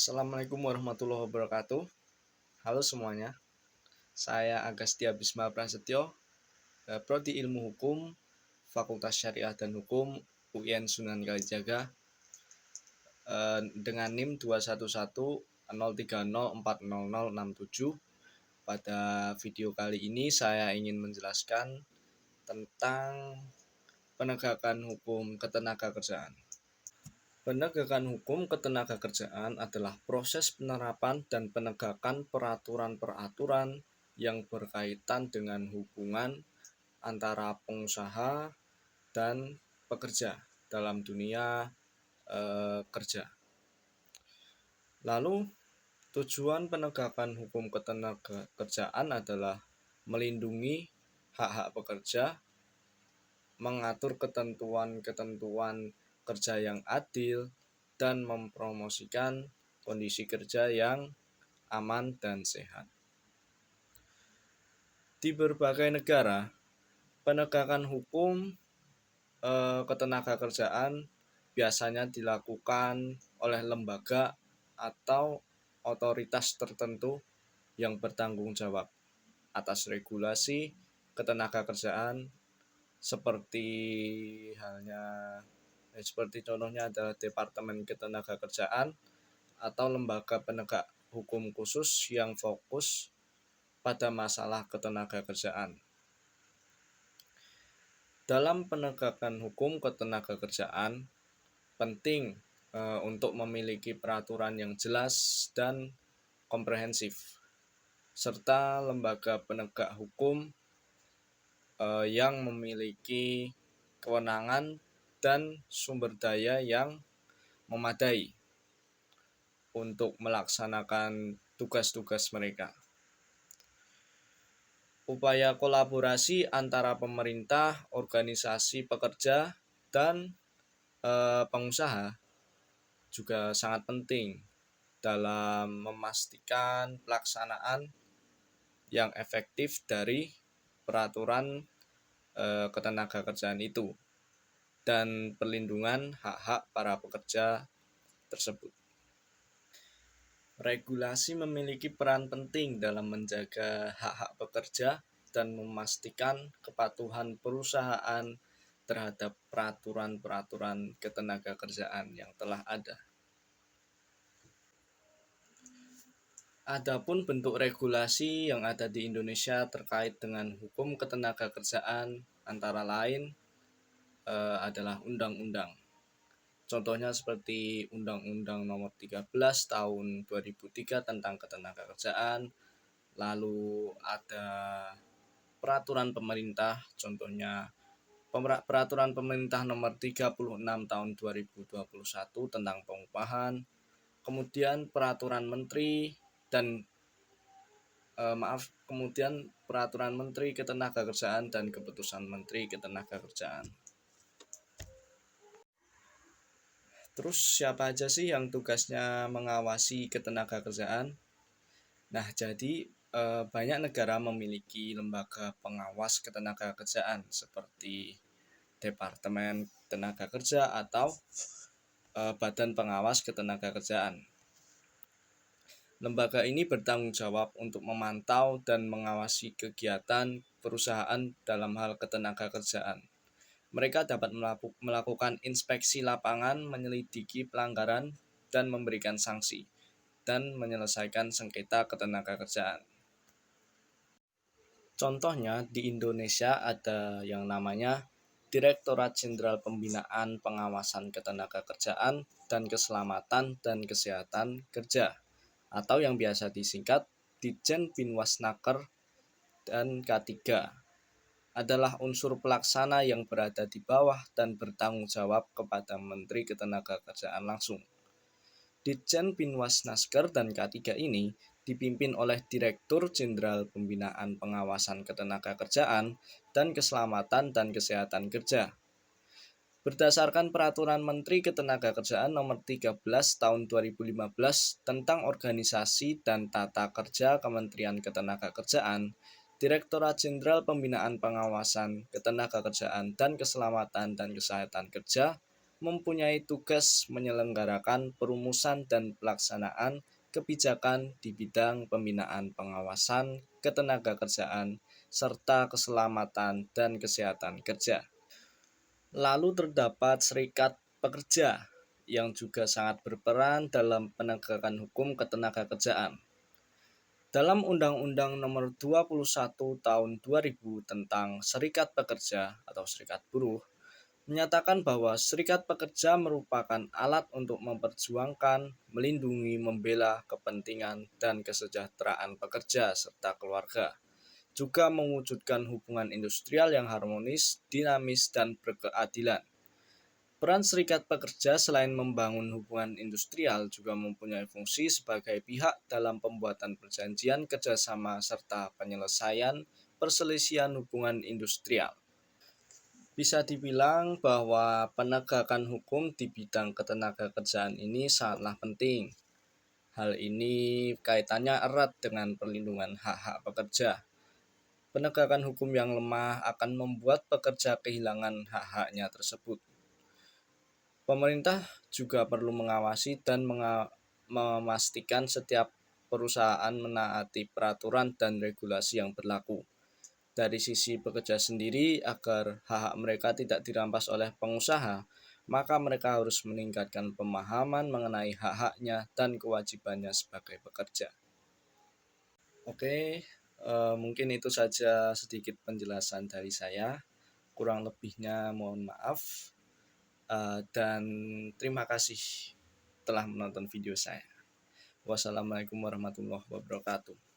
Assalamualaikum warahmatullahi wabarakatuh. Halo semuanya, saya Agastya Bisma Prasetyo, Prodi Ilmu Hukum, Fakultas Syariah dan Hukum, UIN Sunan Kalijaga, dengan NIM 21103040067. Pada video kali ini saya ingin menjelaskan tentang penegakan hukum ketenagakerjaan. Penegakan hukum ketenagakerjaan adalah proses penerapan dan penegakan peraturan-peraturan yang berkaitan dengan hubungan antara pengusaha dan pekerja dalam dunia kerja. Lalu, tujuan penegakan hukum ketenagakerjaan adalah melindungi hak-hak pekerja, mengatur ketentuan-ketentuan kerja yang adil, dan mempromosikan kondisi kerja yang aman dan sehat. Di berbagai negara, penegakan hukum ketenagakerjaan biasanya dilakukan oleh lembaga atau otoritas tertentu yang bertanggung jawab atas regulasi ketenagakerjaan seperti contohnya adalah Departemen Ketenagakerjaan atau lembaga penegak hukum khusus yang fokus pada masalah ketenagakerjaan. Dalam penegakan hukum ketenagakerjaan, penting untuk memiliki peraturan yang jelas dan komprehensif, serta lembaga penegak hukum yang memiliki kewenangan dan sumber daya yang memadai untuk melaksanakan tugas-tugas mereka. Upaya kolaborasi antara pemerintah, organisasi pekerja, dan pengusaha juga sangat penting dalam memastikan pelaksanaan yang efektif dari peraturan ketenagakerjaan itu dan perlindungan hak-hak para pekerja tersebut. Regulasi memiliki peran penting dalam menjaga hak-hak pekerja dan memastikan kepatuhan perusahaan terhadap peraturan-peraturan ketenagakerjaan yang telah ada. Adapun bentuk regulasi yang ada di Indonesia terkait dengan hukum ketenagakerjaan antara lain adalah undang-undang. Contohnya seperti Undang-Undang Nomor 13 Tahun 2003 tentang Ketenagakerjaan, lalu ada peraturan pemerintah, contohnya Peraturan Pemerintah Nomor 36 Tahun 2021 tentang pengupahan, kemudian Peraturan Menteri Peraturan Menteri Ketenagakerjaan dan Keputusan Menteri Ketenagakerjaan. Terus siapa aja sih yang tugasnya mengawasi ketenagakerjaan? Nah, jadi banyak negara memiliki lembaga pengawas ketenagakerjaan seperti Departemen Tenaga Kerja atau Badan Pengawas Ketenagakerjaan. Lembaga ini bertanggung jawab untuk memantau dan mengawasi kegiatan perusahaan dalam hal ketenagakerjaan. Mereka dapat melakukan inspeksi lapangan, menyelidiki pelanggaran, dan memberikan sanksi, dan menyelesaikan sengketa ketenagakerjaan. Contohnya di Indonesia ada yang namanya Direktorat Jenderal Pembinaan Pengawasan Ketenagakerjaan dan Keselamatan dan Kesehatan Kerja, atau yang biasa disingkat Ditjen Binwasnaker dan K3, adalah unsur pelaksana yang berada di bawah dan bertanggung jawab kepada Menteri Ketenagakerjaan langsung. Ditjen Binwasnaker dan K3 ini dipimpin oleh Direktur Jenderal Pembinaan Pengawasan Ketenagakerjaan dan Keselamatan dan Kesehatan Kerja. Berdasarkan Peraturan Menteri Ketenagakerjaan Nomor 13 Tahun 2015 tentang Organisasi dan Tata Kerja Kementerian Ketenagakerjaan, Direktorat Jenderal Pembinaan Pengawasan Ketenagakerjaan dan Keselamatan dan Kesehatan Kerja mempunyai tugas menyelenggarakan perumusan dan pelaksanaan kebijakan di bidang pembinaan pengawasan ketenagakerjaan serta keselamatan dan kesehatan kerja. Lalu terdapat serikat pekerja yang juga sangat berperan dalam penegakan hukum ketenagakerjaan. Dalam Undang-Undang Nomor 21 Tahun 2000 tentang Serikat Pekerja atau Serikat Buruh, menyatakan bahwa serikat pekerja merupakan alat untuk memperjuangkan, melindungi, membela kepentingan dan kesejahteraan pekerja serta keluarga, juga mewujudkan hubungan industrial yang harmonis, dinamis, dan berkeadilan. Peran serikat pekerja selain membangun hubungan industrial juga mempunyai fungsi sebagai pihak dalam pembuatan perjanjian kerjasama serta penyelesaian perselisihan hubungan industrial. Bisa dibilang bahwa penegakan hukum di bidang ketenagakerjaan ini sangatlah penting. Hal ini kaitannya erat dengan perlindungan hak-hak pekerja. Penegakan hukum yang lemah akan membuat pekerja kehilangan hak-haknya tersebut. Pemerintah juga perlu mengawasi dan memastikan setiap perusahaan menaati peraturan dan regulasi yang berlaku. Dari sisi pekerja sendiri, agar hak-hak mereka tidak dirampas oleh pengusaha, maka mereka harus meningkatkan pemahaman mengenai hak-haknya dan kewajibannya sebagai pekerja. Oke, mungkin itu saja sedikit penjelasan dari saya. Kurang lebihnya mohon maaf. Dan terima kasih telah menonton video saya. Wassalamualaikum warahmatullahi wabarakatuh.